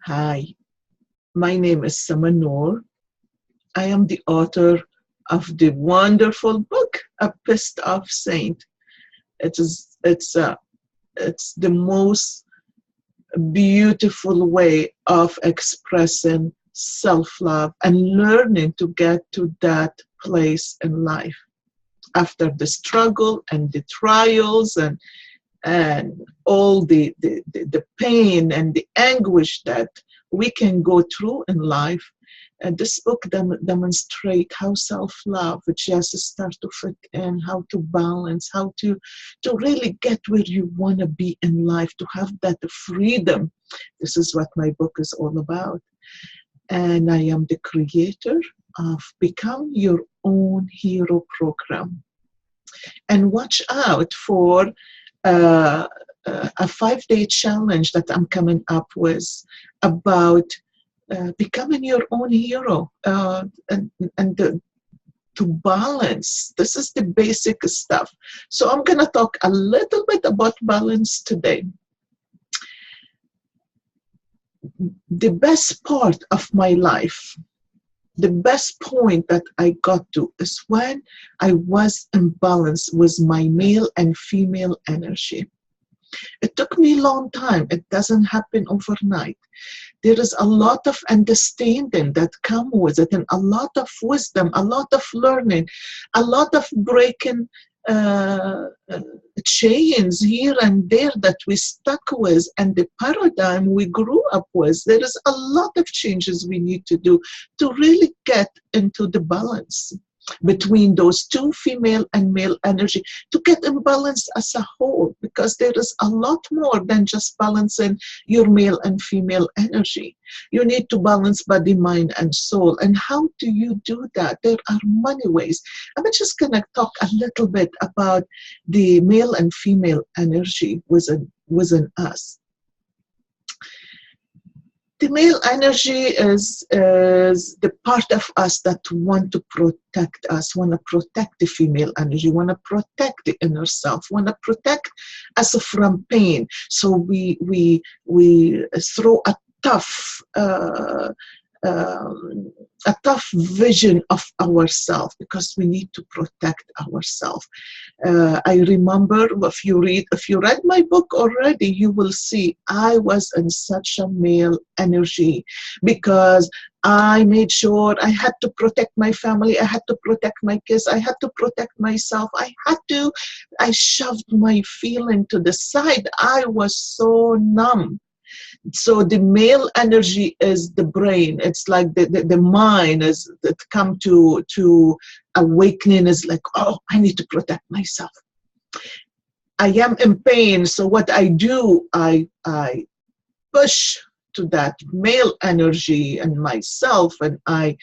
Hi, my name is Sama Noor. I am the author of the wonderful book, A Pissed Off Saint. It is, it's, uh, it's the most beautiful way of expressing self-love and learning to get to that place in life after the struggle and the trials and all the pain and the anguish that we can go through in life. And this book demonstrates how self-love just start to fit in, how to balance, how to really get where you want to be in life, to have that freedom. This is what my book is all about. And I am the creator of Become Your Own Hero program. And watch out for uh, a 5-day challenge that I'm coming up with about becoming your own hero to balance. This is the basic stuff. So I'm going to talk a little bit about balance today. The best part of my life, the best point that I got to is when I was in balance with my male and female energy. It took me a long time. It doesn't happen overnight. There is a lot of understanding that comes with it, and a lot of wisdom, a lot of learning, a lot of breaking chains here and there that we stuck with, and the paradigm we grew up with. There is a lot of changes we need to do to really get into the balance between those two, female and male energy, to get in balance as a whole, because there is a lot more than just balancing your male and female energy. You need to balance body, mind, and soul. And how do you do that? There are many ways. I'm just going to talk a little bit about the male and female energy within us. The male energy is the part of us that want to protect us, want to protect the female energy, want to protect the inner self, want to protect us from pain. So we throw a tough vision of ourselves because we need to protect ourselves. I remember, if you read my book already, you will see I was in such a male energy because I made sure I had to protect my family, I had to protect my kids, I had to protect myself, I shoved my feeling to the side. I was so numb. So the male energy is the brain. It's like the mind is that come to awakening is like, oh, I need to protect myself. I am in pain, so what I do, I push to that male energy and myself, and I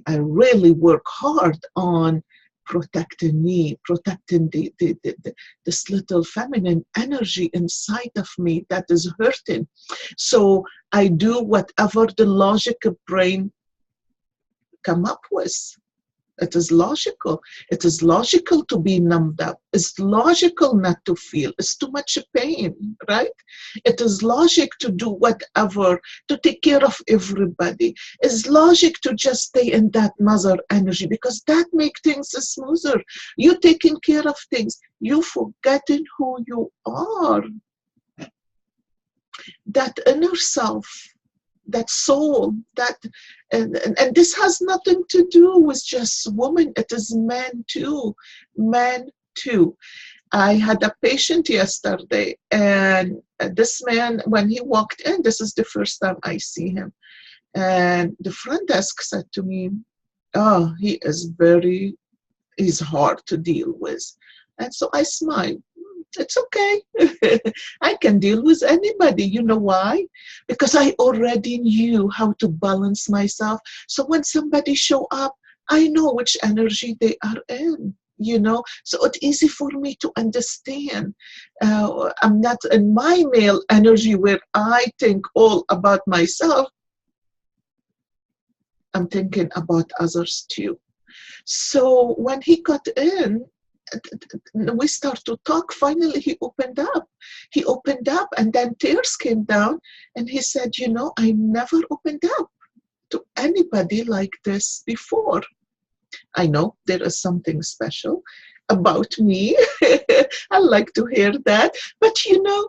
really work hard on protecting me, protecting this little feminine energy inside of me that is hurting. So I do whatever the logical brain come up with. It is logical. It is logical to be numbed up. It's logical not to feel. It's too much pain, right? It is logic to do whatever, to take care of everybody. It's logic to just stay in that mother energy because that makes things smoother. You taking care of things. You forgetting who you are. That inner self, that soul, and this has nothing to do with just women. It is men too. Men too. I had a patient yesterday, and this man, when he walked in, this is the first time I see him, and the front desk said to me, "Oh, he's hard to deal with," and so I smiled. It's okay. I can deal with anybody. You know why? Because I already knew how to balance myself. So when somebody show up, I know which energy they are in. So it's easy for me to understand. I'm not in my male energy where I think all about myself. I'm thinking about others too. So when he got in, we start to talk. Finally, he opened up. He opened up, and then tears came down, and he said, you know, I never opened up to anybody like this before. I know there is something special about me. I like to hear that. But you know,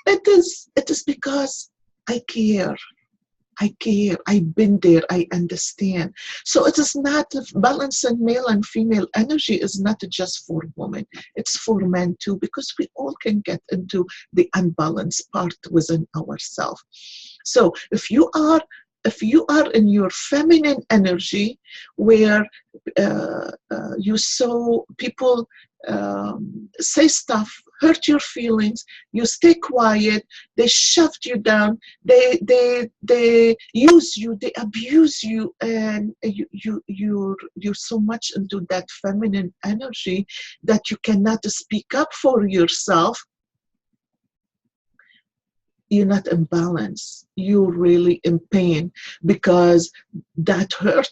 it is because I care. I care. I've been there. I understand. So it is not balance, and male and female energy is not just for women. It's for men too, because we all can get into the unbalanced part within ourselves. So if you are in your feminine energy, where you saw people say stuff, hurt your feelings, you stay quiet, they shoved you down, they use you, they abuse you, and you're so much into that feminine energy that you cannot speak up for yourself. You're not in balance. You're really in pain, because that hurt.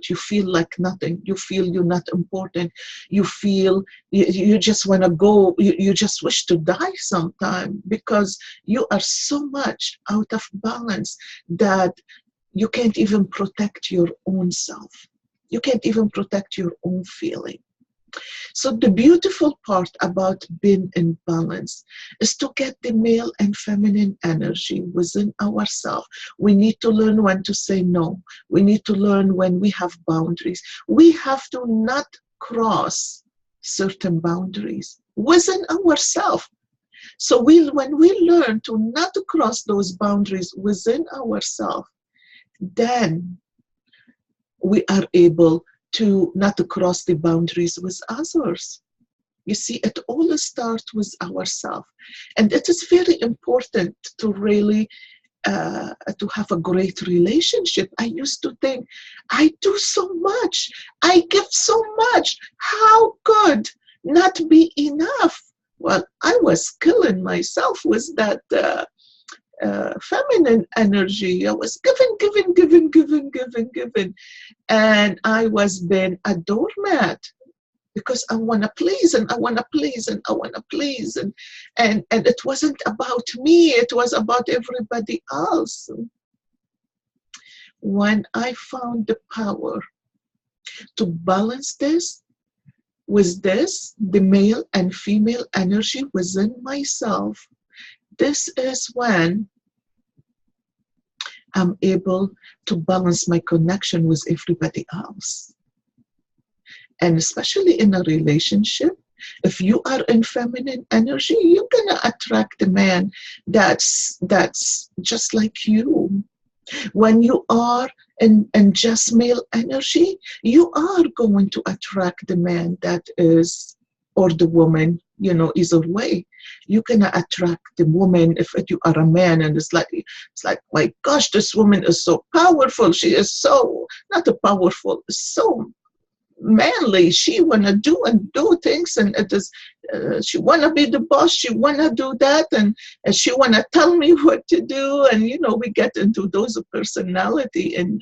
You feel like nothing. You feel you're not important. You feel you just want to go. You just wish to die sometime, because you are so much out of balance that you can't even protect your own self. You can't even protect your own feeling. So the beautiful part about being in balance is to get the male and feminine energy within ourselves. We need to learn when to say no. We need to learn when we have boundaries. We have to not cross certain boundaries within ourselves. So when we learn to not cross those boundaries within ourselves, then we are able to not to cross the boundaries with others. You see, it all starts with ourselves. And it is very important to really to have a great relationship. I used to think, I do so much, I give so much, how could not be enough? Well, I was killing myself with that feminine energy. I was giving, and I was being a doormat, because I want to please, and I want to please, and I want to please, and it wasn't about me, it was about everybody else. When I found the power to balance this with the male and female energy within myself, this is when I'm able to balance my connection with everybody else. And especially in a relationship, if you are in feminine energy, you're gonna attract a man that's just like you. When you are in just male energy, you are going to attract the man that is, or the woman, you know, either way. You can attract the woman if you are a man, and it's like, my gosh, this woman is so powerful. She is so, not a powerful, so manly. She wanna do things, and it is she wanna be the boss. She wanna do that, and she wanna tell me what to do. And you know, we get into those personality in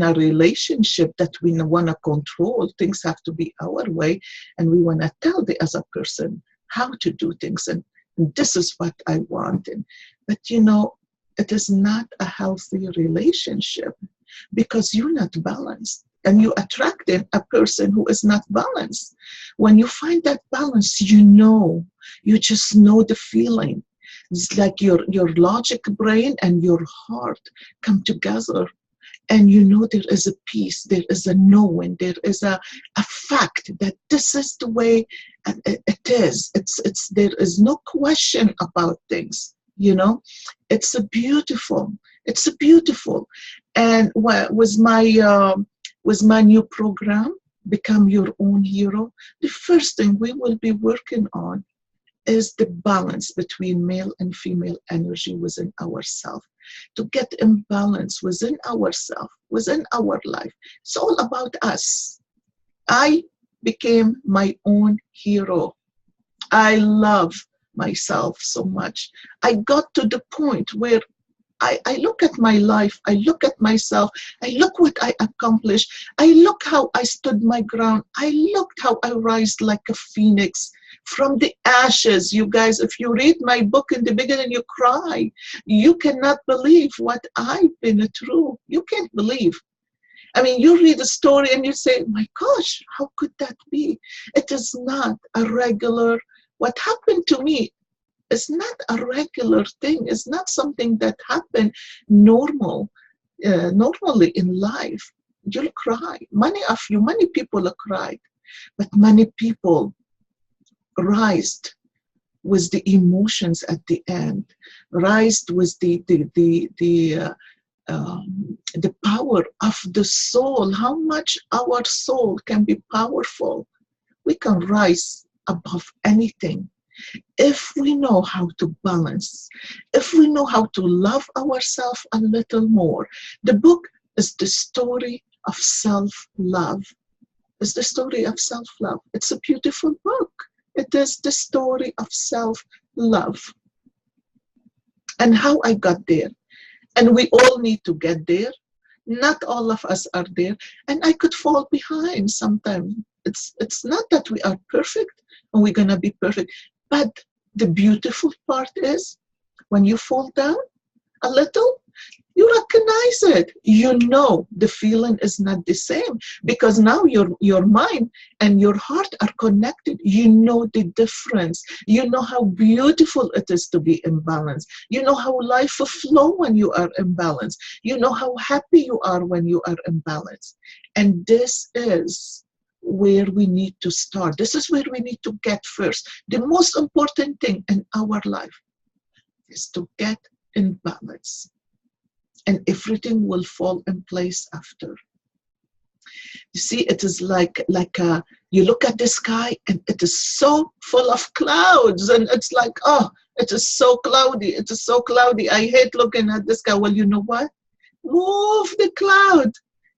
a relationship, that we want to control. Things have to be our way, and we want to tell the other person how to do things, and this is what I want. But you know, it is not a healthy relationship, because you're not balanced, and you attracting a person who is not balanced. When you find that balance, you just know the feeling. It's like your logic brain and your heart come together. And you know, there is a peace, there is a knowing, there is a fact that this is the way it is. There is no question about things, you know. It's a beautiful. And with my new program, Become Your Own Hero, the first thing we will be working on is the balance between male and female energy within ourselves. To get in balance within ourselves, within our life. It's all about us. I became my own hero. I love myself so much. I got to the point where I look at my life, I look at myself, I look what I accomplished, I look how I stood my ground, I looked how I rise like a phoenix from the ashes. You guys, if you read my book in the beginning, you cry. You cannot believe what I've been through. You can't believe. I mean, you read the story and you say, my gosh, how could that be? It is not a regular, what happened to me is not a regular thing. It's not something that happened normally in life. You'll cry. Many people have cried, but many people rised with the emotions at the end, rised with the power of the soul, how much our soul can be powerful. We can rise above anything if we know how to balance, if we know how to love ourselves a little more. The book is the story of self-love. It's the story of self-love. It's a beautiful book. It is the story of self-love and how I got there. And we all need to get there. Not all of us are there. And I could fall behind sometimes. It's not that we are perfect and we're going to be perfect. But the beautiful part is when you fall down a little, you recognize it. You know the feeling is not the same because now your mind and your heart are connected. You know the difference. You know how beautiful it is to be in balance. You know how life will flow when you are in balance. You know how happy you are when you are in balance. And this is where we need to start. This is where we need to get first. The most important thing in our life is to get in balance. And everything will fall in place after. You see, it is like you look at the sky and it is so full of clouds and it's like, oh, it is so cloudy. It is so cloudy. I hate looking at the sky. Well, you know what? Move the cloud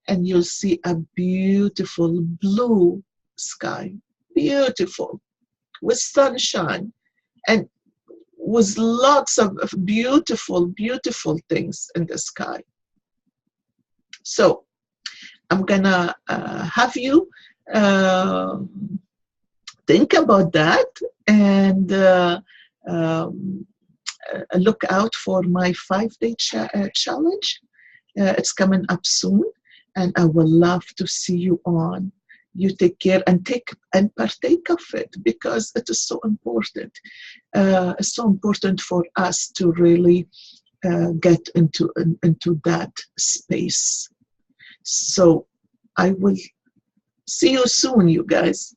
and you'll see a beautiful blue sky. Beautiful. With sunshine. And with lots of beautiful, beautiful things in the sky. So I'm gonna have you think about that and look out for my 5-day challenge. It's coming up soon, and I would love to see you on. You take care and partake of it because it is so important. It's so important for us to really get into that space. So I will see you soon, you guys.